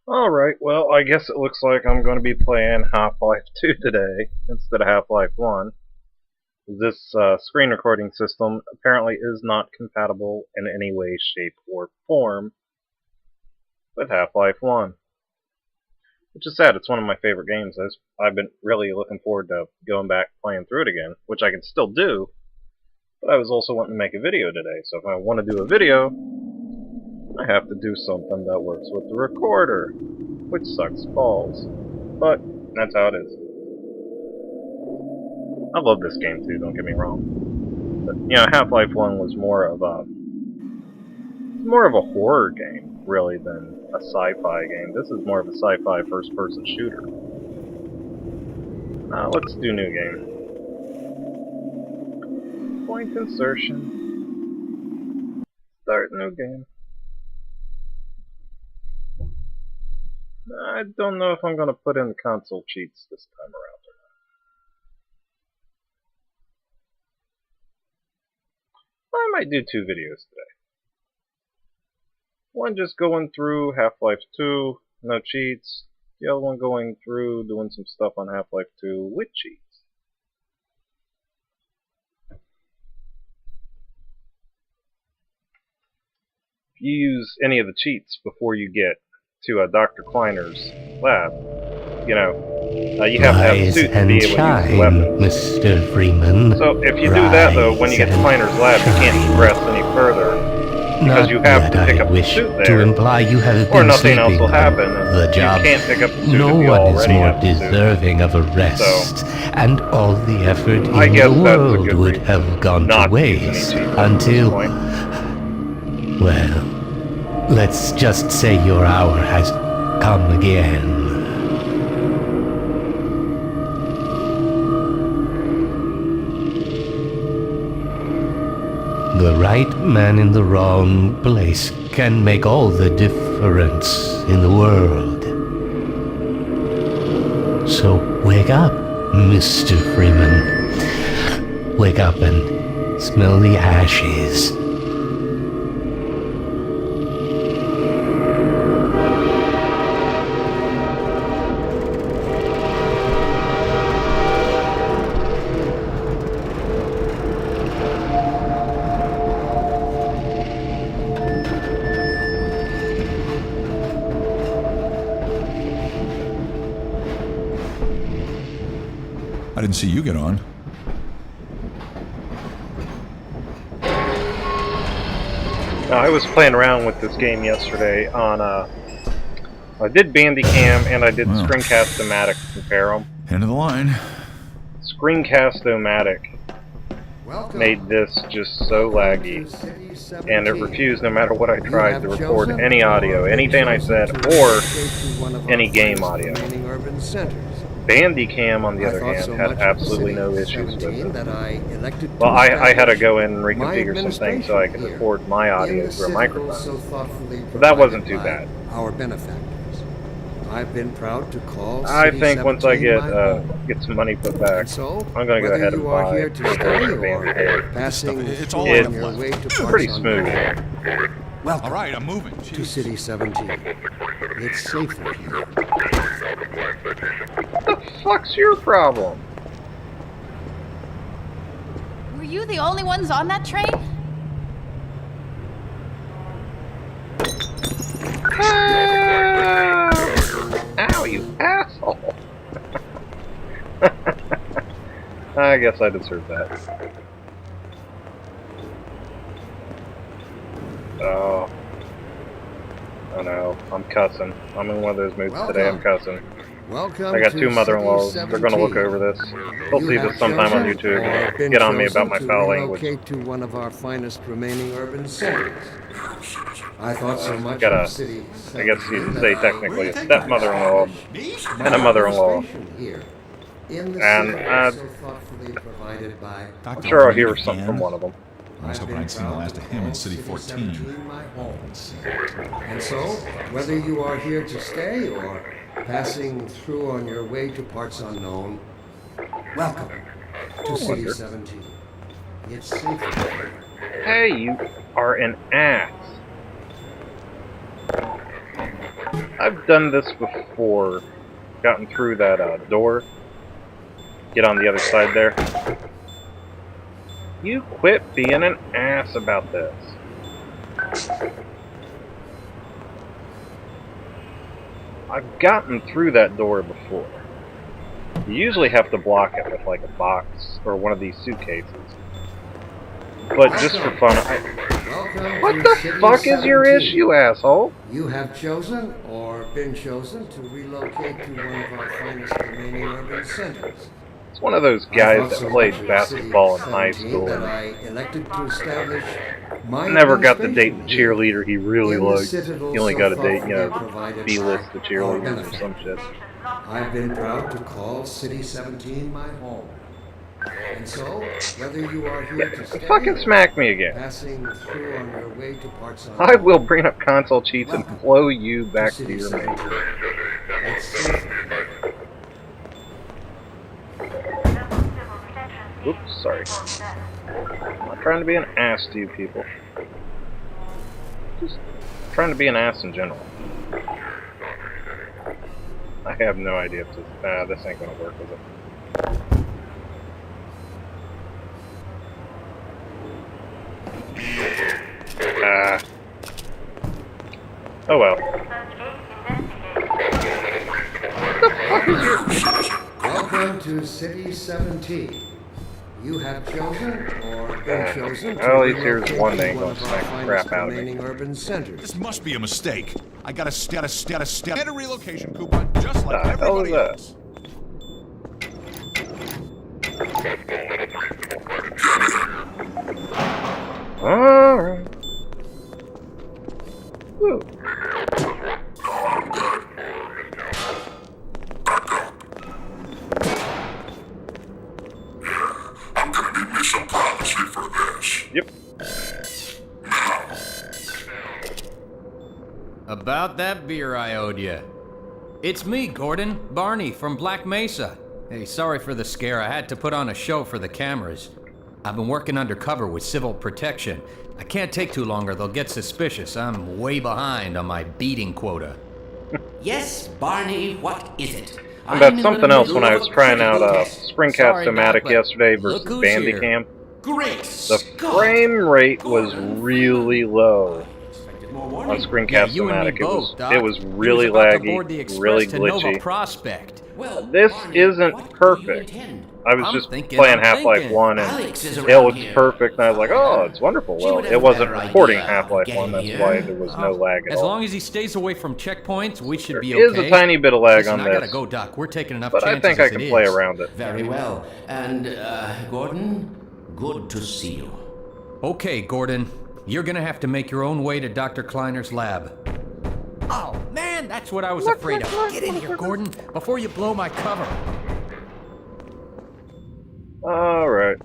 Alright, well, I guess it looks like I'm going to be playing Half-Life 2 today instead of Half-Life 1. This screen recording system apparently is not compatible in any way, shape, or form with Half-Life 1. Which is sad, it's one of my favorite games. I've been really looking forward to going back playing through it again, which I can still do, but I was also wanting to make a video today, so if I want to do a video, I have to do something that works with the recorder, which sucks balls. But that's how it is. I love this game too, don't get me wrong. But you know, Half-Life 1 was more of a horror game, really, than a sci-fi game. This is more of a sci-fi first-person shooter. Let's do new game. Point insertion. Start new game. I don't know if I'm going to put in console cheats this time around or not. I might do 2 videos today. One just going through Half-Life 2, no cheats. The other one going through doing some stuff on Half-Life 2 with cheats. If you use any of the cheats before you get to Dr. Kleiner's lab, you know, you have to have a suit to be able to use the weapon. Mr. Freeman. So if you do that, though, when you get to Kleiner's lab, you can't progress any further because you have to pick up the suit there, to imply you have or been nothing else will sleeping happen. on the job. You can't pick up the suit No if you one is already more have the suit. deserving of a rest, and all the effort in I guess the that's a world good would reason have gone not to to use any waste cheats at until, this point. well, let's just say your hour has come again. The right man in the wrong place can make all the difference in the world. So wake up, Mr. Freeman. Wake up and smell the ashes. I didn't see you get on. I was playing around with this game yesterday on, I did Bandicam and I did Screencast-O-Matic to compare them. End of the line. Screencast-O-Matic made this just so laggy, and it refused no matter what I tried to record any audio, anything I said, or any game audio. Bandicam, on the other hand, had absolutely no issues with it. Well, I had to go in and reconfigure some things so I could record my audio through a microphone. But that wasn't too bad. Our benefactors. I've been proud to call. I think once I get some money put back, I'm going to go ahead and buy a version of Bandicam. It's all It's pretty smooth. Welcome. All right, I'm moving. To Jeez. City 17. It's safer here. What the fuck's your problem? Were you the only ones on that train? Ow, you asshole! I guess I deserve that. Oh. Oh no, I'm cussing. I'm in one of those moods today, I'm cussing. Welcome. I got to 2 mother-in-laws. City They're gonna look 17. over this. They'll see You this have sometime on chosen or YouTube. been Get on me about chosen my to foul language. relocate to one of our finest remaining urban centers. I thought so much Got a, of City I guess you 17 could that say I technically a stepmother-in-law and a mother-in-law. here in the And, city so thoughtfully provided by I'm sure I'll hear something from one of them. I was hoping I'd seen the last of him in City 14. my home. And so, whether you are here to stay or passing through on your way to parts unknown, welcome to City 17. It's safer here. Hey, you are an ass. I've done this before. Gotten through that door. Get on the other side there. You quit being an ass about this. I've gotten through that door before. You usually have to block it with like a box or one of these suitcases. But just for fun, what the fuck is your issue, asshole? You have chosen or been chosen to relocate to one of our finest remaining urban centers. It's one of those guys that played basketball in high school that and I elected to establish my never got to date the administration cheerleader he really in the liked. citadel He only so got to far date, provided B-list the by our cheerleaders or benefit. some shit. I've been proud to call City 17 my home. And so, whether you are here to stay Fucking smack me again. passing through on your way to parts on I will bring up console cheats and blow you back to City your 17. name. Let's see. Oops, sorry. I'm not trying to be an ass to you people. Just trying to be an ass in general. I have no idea if this ain't gonna work, is it? Oh well. Welcome to City 17. You have chosen or been chosen to Well, at least here's relocate one to that ain't one gonna of our smack the finest crap out of me. remaining urban centers. This must be a mistake. I got get a relocation coupon just like The hell is everybody that? else. Alright. Woo. I'm gonna need me some privacy for this. Yep. About that beer I owed you. It's me, Gordon, Barney from Black Mesa. Hey, sorry for the scare. I had to put on a show for the cameras. I've been working undercover with civil protection. I can't take too long or they'll get suspicious. I'm way behind on my beating quota. Yes, Barney, what is it? About something else when I was trying out Sorry, Springcast-O-Matic Doc, but yesterday look versus who's here. Bandicam. Great The Scott! frame rate was really low on Yeah, you and me Screencast-O-Matic. both, Doc. It was really he was about to board the laggy, express really to Nova glitchy. Prospect. Well, This Barney, isn't what do you perfect. intend? I was I'm just thinking, playing I'm Half-Life thinking. 1 and Alex is it around looked here. perfect and I was like, oh, it's wonderful. She Well, would have it a wasn't better recording idea Half-Life of 1, that's getting why here. there was no lag at As all. long as he stays away from checkpoints, we should be There is okay. a tiny bit of lag Listen, on I gotta this, go, Doc. We're taking enough but I chances think I as can it play is. around it. Very well. And, Gordon, good to see you. Okay, Gordon. You're gonna have to make your own way to Dr. Kleiner's lab. Oh, man, that's what I was afraid of. Get in here, Gordon, before you blow my cover. Alright.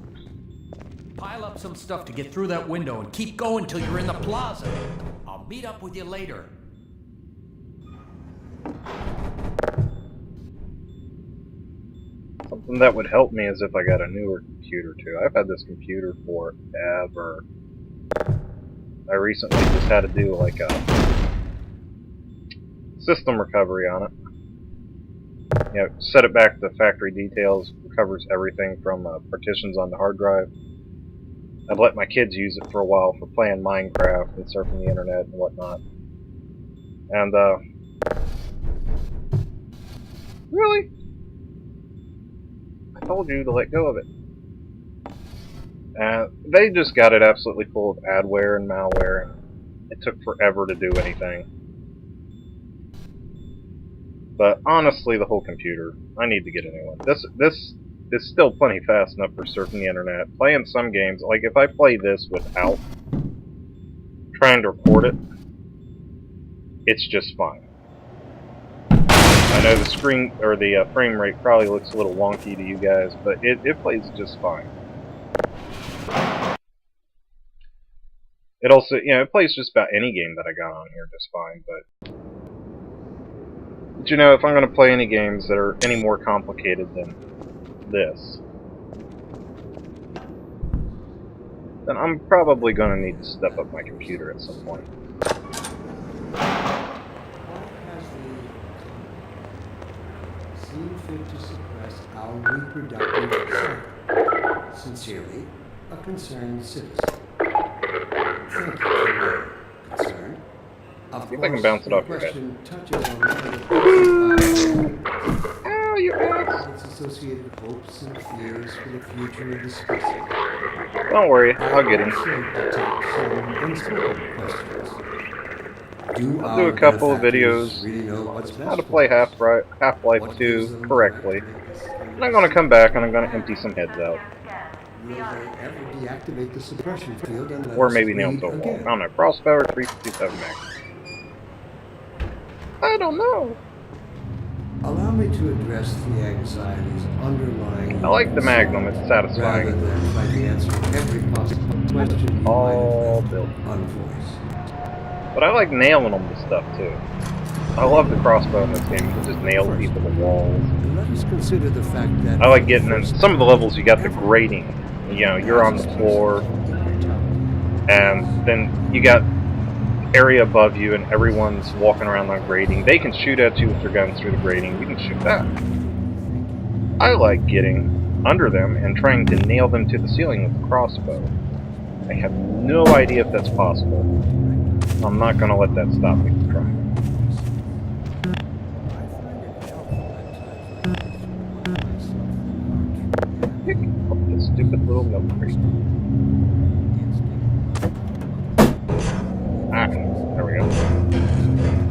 Pile up some stuff to get through that window and keep going till you're in the plaza. I'll meet up with you later. Something that would help me is if I got a newer computer too. I've had this computer forever. I recently just had to do like a system recovery on it. You know, set it back to factory details, recovers everything from partitions on the hard drive. I've let my kids use it for a while for playing Minecraft and surfing the internet and whatnot. And, really? I told you to let go of it. They just got it absolutely full of adware and malware, and it took forever to do anything. But honestly, the whole computer, I need to get a new one. This is still plenty fast enough for surfing the internet. Playing some games, like if I play this without trying to record it, it's just fine. I know the screen or the frame rate probably looks a little wonky to you guys, but it plays just fine. It also, you know, it plays just about any game that I got on here just fine, but you know, if I'm going to play any games that are any more complicated than this, then I'm probably going to need to step up my computer at some point. Has the how reproductive cycle. Sincerely, a concerned citizen. Thank you for your concern. Of See if I can course, bounce it your off your head. question touches on one of the Ow, you ass! its associated hopes and fears for the future of the species. Don't worry, I'll get him. Also detect some unspoken questions. Do I'll do our a couple of benefactors videos really know what's best how to for play us? Half-Life What 2 gives them the correctly. right to make this kind of And I'm gonna come back and I'm gonna empty some heads out. Will they ever deactivate the suppression field and let Or us maybe nail bleed to a wall. again? I don't know. Crossbow or 357 mag. I don't know. Allow me to address the anxieties underlying I like the Magnum. It's rather satisfying. than try to answer every possible question you might All have built. left unvoiced. But I like nailing them to stuff too. I love the crossbow in this game. You can just nail First, people to walls. let us consider the fact that I like getting in some of the levels. You got the grating. You know, you're on the floor, and then you got area above you, and everyone's walking around on grating. They can shoot at you with their guns through the grating. You can shoot back. I like getting under them and trying to nail them to the ceiling with the crossbow. I have no idea if that's possible. I'm not going to let that stop me from trying. Pick up this stupid little milk crate. Ah, there we go.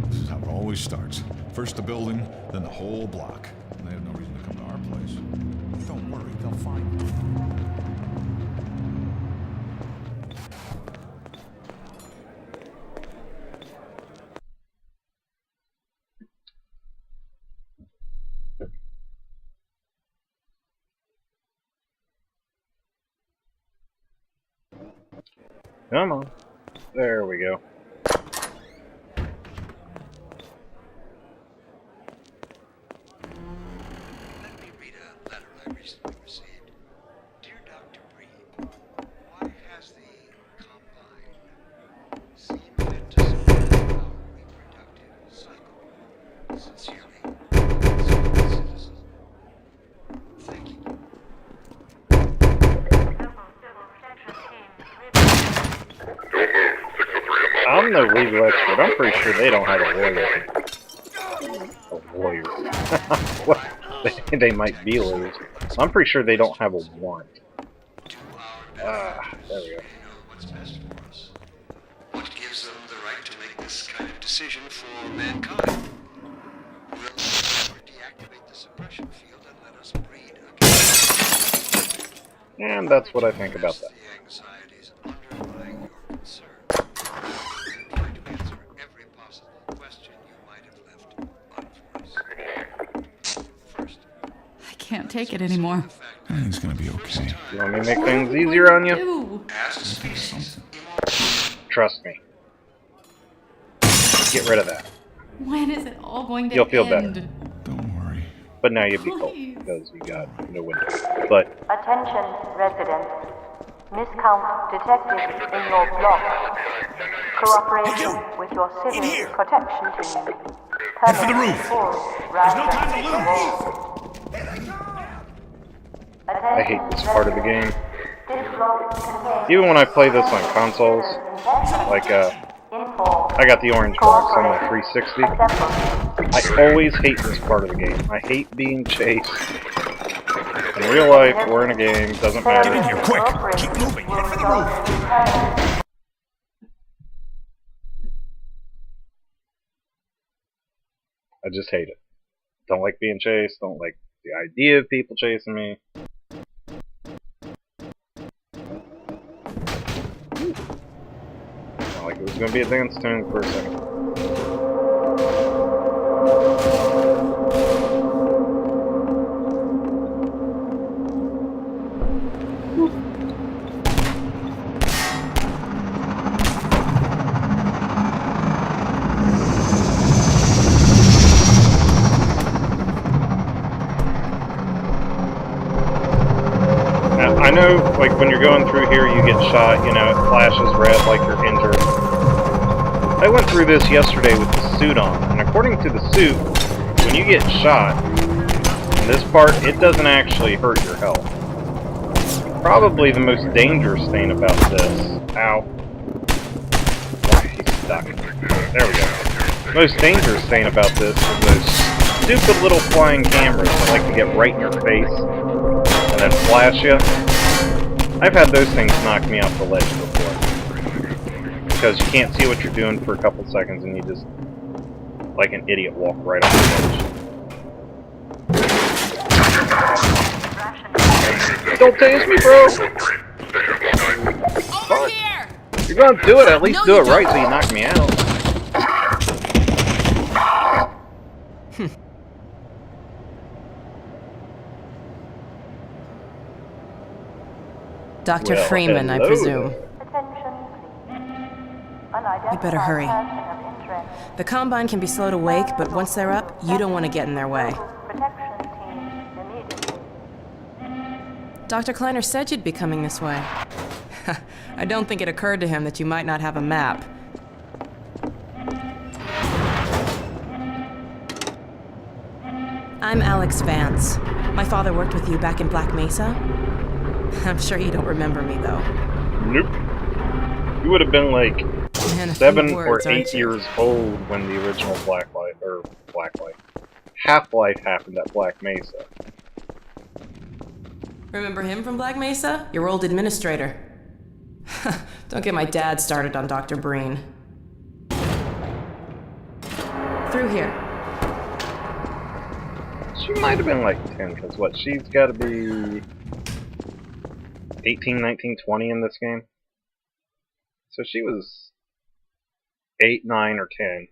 This is how it always starts. First the building, then the whole block. And they have no reason to come to our place. Don't worry, they'll find you. Come on. There we go. Let me read a letter I recently received. Dear Dr. Breed, why has the combine seemed to support our reproductive cycle? Sincerely, a citizen. Thank you. I'm no legal expert. I'm pretty sure they don't have a lawyer. A lawyer. What? They might be lawyers. I'm pretty sure they don't have a warrant. Ah, there we go. What's best for us? What gives them the right to make this kind of decision for mankind? Will they deactivate the suppression field and let us breed again? And that's what I think about that. The anxieties underlying your concern. Try to answer every possible question you might have left unvoiced. First, I can't take it anymore. Everything's gonna be okay. You want me to make What things are we easier going on to you? do? as a species, Trust me. Get rid of that. When is it all going to You'll feel better. end? Don't worry. But now you'd be cold Please. because you got no window. But Attention, residents. Miscount detected in your block. Cooperation with your civil protection team. Head for the roof. There's no time to lose. I hate this part of the game. This block contains Even when I play this on consoles, like I got the orange box on the 360. I always hate this part of the game. I hate being chased. In real life, we're in a game, doesn't matter. Get in here, quick! Keep moving! Head for the roof! I just hate it. Don't like being chased, don't like the idea of people chasing me. Not like it was gonna be a dance tune for a second. I know, like, when you're going through here, you get shot, you know, it flashes red like you're injured. I went through this yesterday with the suit on, and according to the suit, when you get shot, in this part, it doesn't actually hurt your health. Probably the most dangerous thing about this... Ow. He's stuck. There we go. The most dangerous thing about this is those stupid little flying cameras that like to get right in your face and then flash you. I've had those things knock me off the ledge before. Because you can't see what you're doing for a couple seconds and you just, like an idiot, walk right off the ledge. Don't tase me, bro! Over here! If you're gonna do it, at least do it right so you knock me out. Dr. Well, Freeman, I hello presume. there. We better hurry. The Combine can be slow to wake, but once they're up, you don't want to get in their way. Dr. Kleiner said you'd be coming this way. I don't think it occurred to him that you might not have a map. I'm Alex Vance. My father worked with you back in Black Mesa. I'm sure you don't remember me, though. Nope. You would have been like Man, 7 words, or 8 aren't you? years old when the original Half-Life happened at Black Mesa. Remember him from Black Mesa? Your old administrator. Don't get my dad started on Dr. Breen. Through here. She might have been like 10, because what, she's got to be 18, 19, 20 in this game. So she was 8, 9, or 10.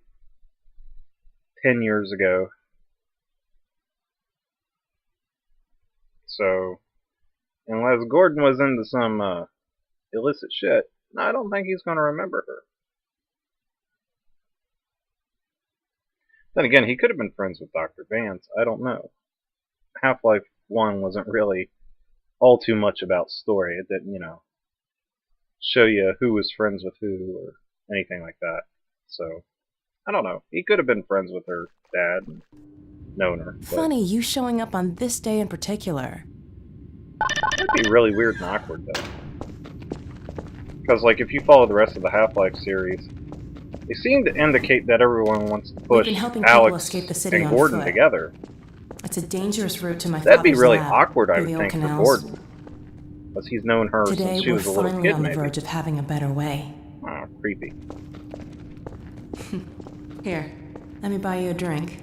10 years ago. So, unless Gordon was into some illicit shit, I don't think he's going to remember her. Then again, he could have been friends with Dr. Vance. I don't know. Half-Life 1 wasn't really all too much about story. It didn't, you know, show you who was friends with who or anything like that. So, I don't know. He could have been friends with her dad and known her. Funny, you showing up on this day in particular. That'd be really weird and awkward, though. Because, like, if you follow the rest of the Half-Life series, they seem to indicate that everyone wants to push Alex escape the city and on Gordon foot. together. It's a dangerous route to my That'd be father's really lab, awkward, I through would the old think, for canals. Gordon. Because he's known her Today, since she we're was a little finally kid, on the maybe. verge of having a better way. Ah, creepy. Here, let me buy you a drink.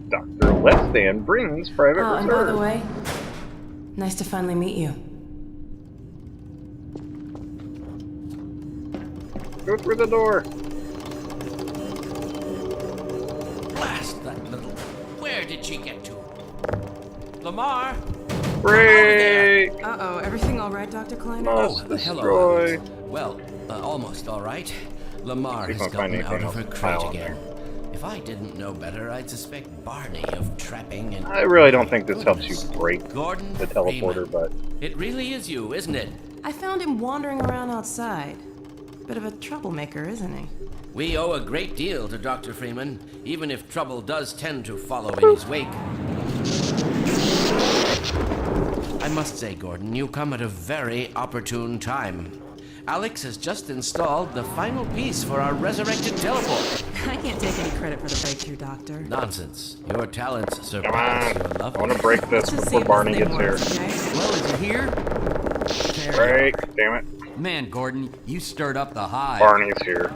Dr. Lestan brings private Oh, and reserve. by the way, nice to finally meet you. Go through the door. Blast that little... Where did she get to? Lamar? Break! Uh-oh, everything all right, Dr. Kleiner? Must Hello, destroy. Alex. Well, almost all right. Lamar He's has gonna find gotten out anything of her else to crate pile on again. If I didn't know better, I'd suspect Barney of trapping and... I really don't think this helps you break Gordon the teleporter, Freeman. but... It really is you, isn't it? I found him wandering around outside. Bit of a troublemaker, isn't he? We owe a great deal to Dr. Freeman, even if trouble does tend to follow in his wake. I must say, Gordon, you come at a very opportune time. Alex has just installed the final piece for our resurrected teleport. I can't take any credit for the breakthrough, Doctor. Nonsense. Your talents Come surpass your on. love. I want to break this Let's just before see if Barney this gets thing here. works, okay? Well, is it here? Break. Damn it. Man, Gordon, you stirred up the hive. Barney's here.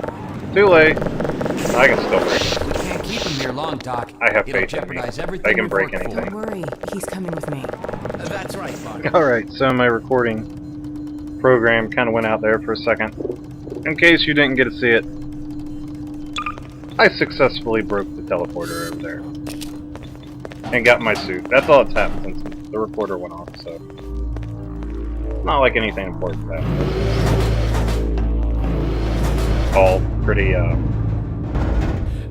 Too late. I can still break it. We can't keep him here long, Doc. I have It'll faith in me. jeopardize everything I can we've break worked for. anything. Don't worry, he's coming with me. That's right, Barney. Alright, so my recording program kind of went out there for a second. In case you didn't get to see it, I successfully broke the teleporter over there. And got my suit. That's all that's happened since the recorder went off, so... Not like anything important happened. All pretty,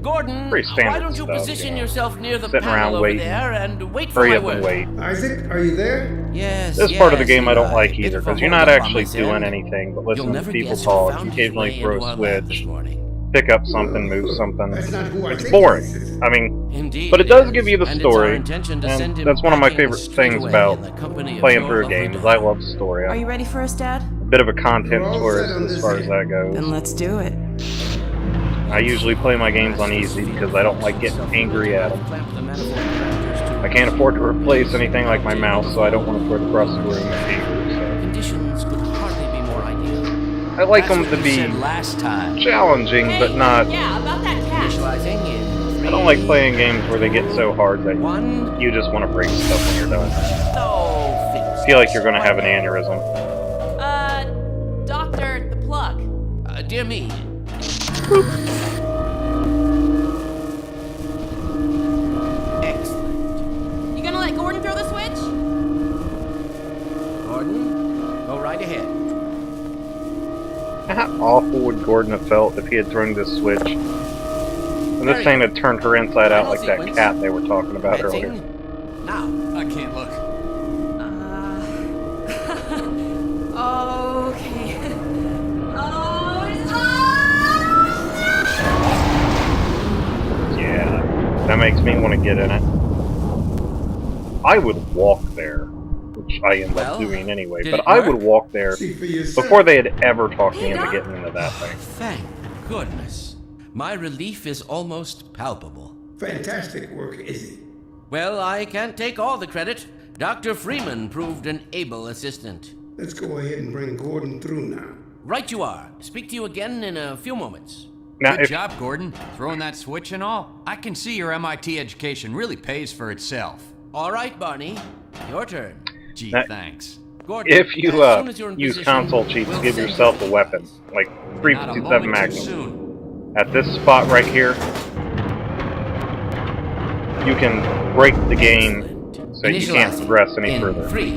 Gordon, Pretty standard why don't you stuff, position you know. yourself near the Sitting panel around over waiting. there and wait for Hurry my up and word. wait. Isaac, are you there? Yes. This part of the game I don't Eli. like Bit either, of a because you're hold not up on actually this doing end. anything but You'll listening to never people guess who talk. found You his occasionally way throw into a our lab this switch, morning. pick up something, move something. That's not who I It's think boring. it is. I mean, Indeed, but it does give you the and it's our story, intention to and send him that's one of my packing favorite straight things away about in the company of playing your through a lovely game is I daughter. love story. Are I'm you ready for us, Dad? a bit of a content You're all tourist set on as this far as end. that goes. Then let's do it. I usually play my games on easy because I don't like getting angry at them. I can't afford to replace anything like my mouse, so I don't want to throw it across the room in anger. Conditions could hardly be more ideal. So I like That's them what to you be said last time. challenging, but not. Yeah, about that cat. Initializing in I don't like playing games where they get so hard that one. you just want to break stuff when you're done. No, I feel like you're going to have an aneurysm. Doctor, the plug. Dear me. Excellent. You gonna let Gordon throw the switch? Gordon, go right ahead. How awful would Gordon have felt if he had thrown this switch? And this thing had turned her inside out like that cat they were talking about earlier. Editing. Now. I can't look. Okay. Yeah, that makes me want to get in it. I would walk there, which I end up doing anyway, did but it I work? would walk there See for yourself. before they had ever talked me into getting into that thing. Thank goodness. My relief is almost palpable. Fantastic work, Izzy. Well, I can't take all the credit. Dr. Freeman proved an able assistant. Let's go ahead and bring Gordon through now. Right you are. Speak to you again in a few moments. Now, Good if job, Gordon. Throwing that switch and all. I can see your MIT education really pays for itself. All right, Barney. Your turn. Gee, Now- thanks. Gordon, if you as soon as you're in use position, console cheats, we'll give send yourself you a weapon, like Not a 357 moment too Magnum. soon. At this spot right here, you can break the game so you can't Initializing progress any in further. 3,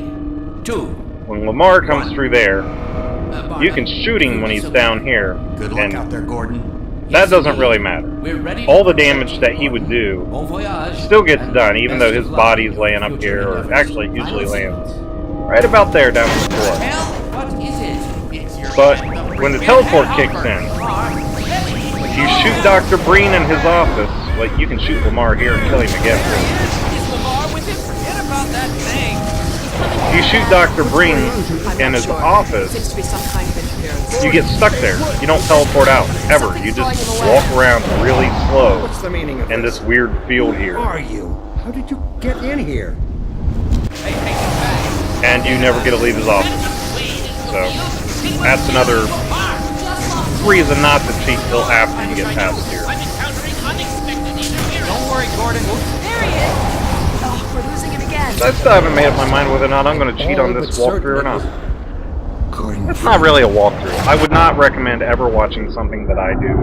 2. When Lamar comes through there, Barney, you can shoot him when he's down here, Good luck and out there, Gordon. that doesn't really matter. We're ready. All the damage that he would do Bon voyage. still gets And done, even best though his of luck body's in laying your up future here, or endeavors. actually usually Final lands sequence. right about there down on the floor. Hell, what is it? It's your But when the teleport kicks in, if you shoot Dr. Breen in his office, like you can shoot Lamar here and kill him again. Is Lamar with him? Forget about that thing. If you shoot Dr. Breen in his office, Seems to be some kind of interference. you get stuck there. You don't teleport out, ever. You just walk around really slow What's the meaning of in this weird field here. Who are you? How did you get in here? And you never get to leave his office. So, that's another reason not to cheat till after you get past here. Don't worry, Gordon. There he is. Oh, we're losing it again. So I still haven't made up my mind whether or not I'm going to cheat on this walkthrough or not. It's not really a walkthrough. I would not recommend ever watching something that I do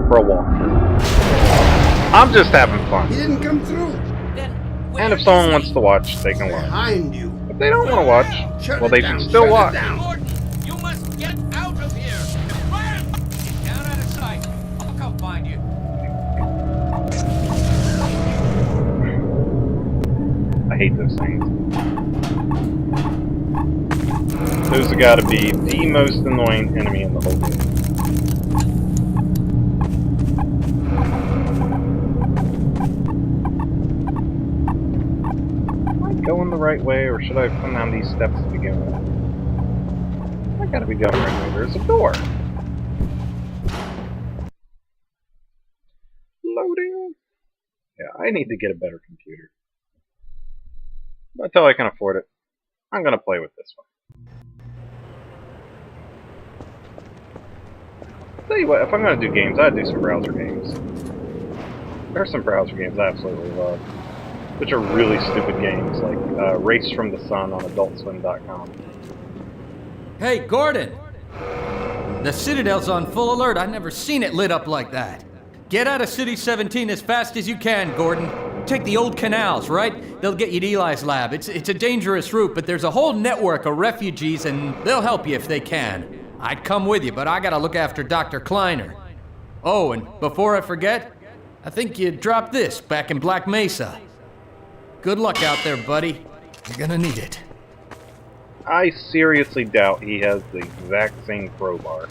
for a walkthrough. I'm just having He fun. didn't come through. And if someone wants to watch, they can watch. Behind you. If they don't want to watch, Shut well, it they down, should still shut it watch. down. Gordon, you must get out of here. Get down out of sight. I'll come find you. I hate those things. Those have got to be the most annoying enemy in the whole game. Am I going the right way, or should I come down these steps to begin with? I gotta be going the right way. There's a door. Loading. Yeah, I need to get a better computer. Until I can afford it, I'm gonna play with this one. Tell you what, if I'm gonna do games, I'd do some browser games. There are some browser games I absolutely love, which are really stupid games, like Race from the Sun on AdultSwim.com. Hey, Gordon! The Citadel's on full alert. I've never seen it lit up like that. Get out of City 17 as fast as you can, Gordon. Take the old canals, right? They'll get you to Eli's lab. It's a dangerous route, but there's a whole network of refugees, and they'll help you if they can. I'd come with you, but I gotta look after Dr. Kleiner. Oh, and before I forget, I think you dropped this back in Black Mesa. Good luck out there, buddy. You're gonna need it. I seriously doubt he has the exact same crowbar.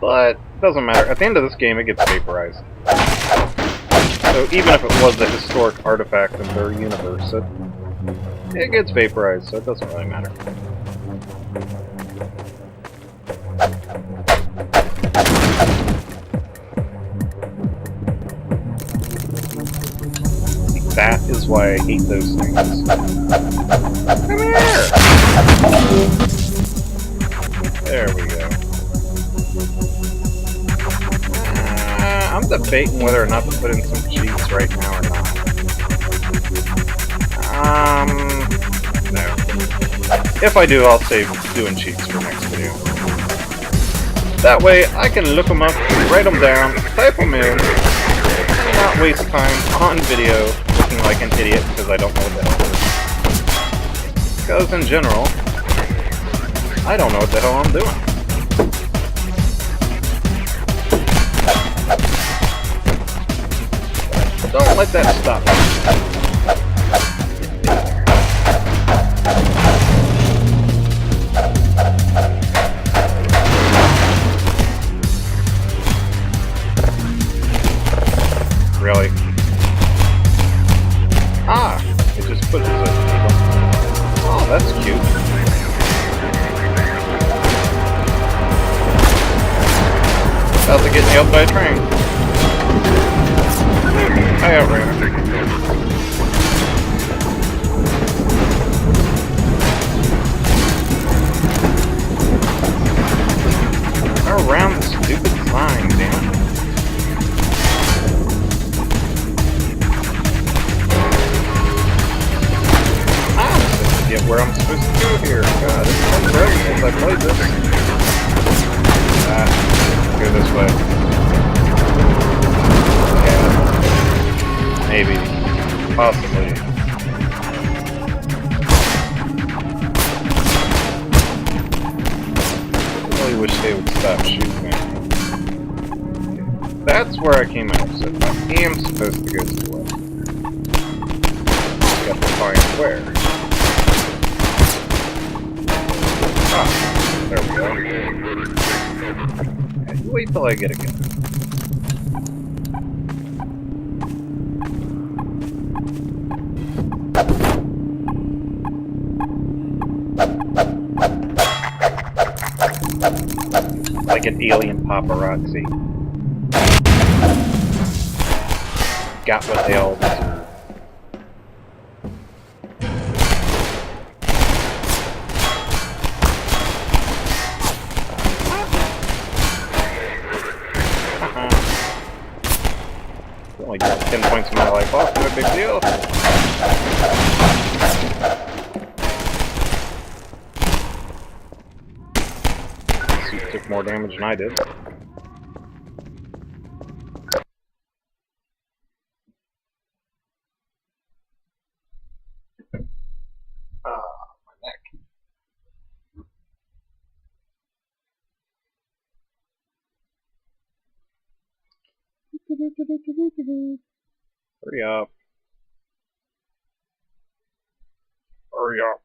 But, it doesn't matter. At the end of this game, it gets vaporized. So even if it was a historic artifact in their universe, it gets vaporized, so it doesn't really matter. That is why I hate those things. Come here! There we go. I'm debating whether or not to put in some cheats right now or not. No. If I do, I'll save doing cheats for next video. That way, I can look them up, write them down, type them in, and not waste time on video looking like an idiot because I don't know what the hell it is. Because in general, I don't know what the hell I'm doing. Don't let that stop me. Really? Ah! It just pushes it. Oh, that's cute. About to get nailed by a train. I outran it. Around the stupid sign, damn it. Get where I'm supposed to go here. God, it's been forever since I played this. Go this way. Yeah. Maybe. Possibly. I really wish they would stop shooting me. That's where I came out, so I am supposed to go to the left. Got to find where. Ah, there we go. Okay, you wait till I get a gun. Like an alien paparazzi. Got what they all deserve. Only got 10 points in my life off, no big deal. Suit took more damage than I did. My neck. Hurry up. Hurry up.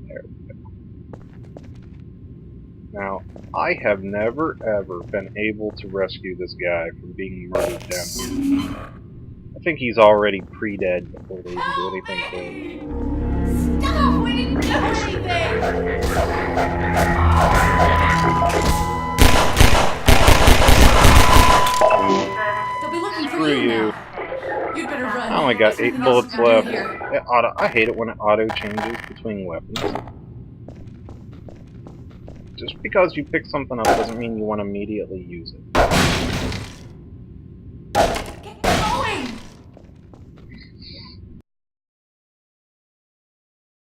There we go. Now, I have never ever been able to rescue this guy from being murdered down here. I think he's already pre-dead before they even do anything to him. Stop! We didn't do anything! They'll be looking for Screw you. now. You'd better run. I only got There's 8 nothing else bullets to do left. here. I hate it when it auto changes between weapons. Just because you pick something up doesn't mean you want to immediately use it.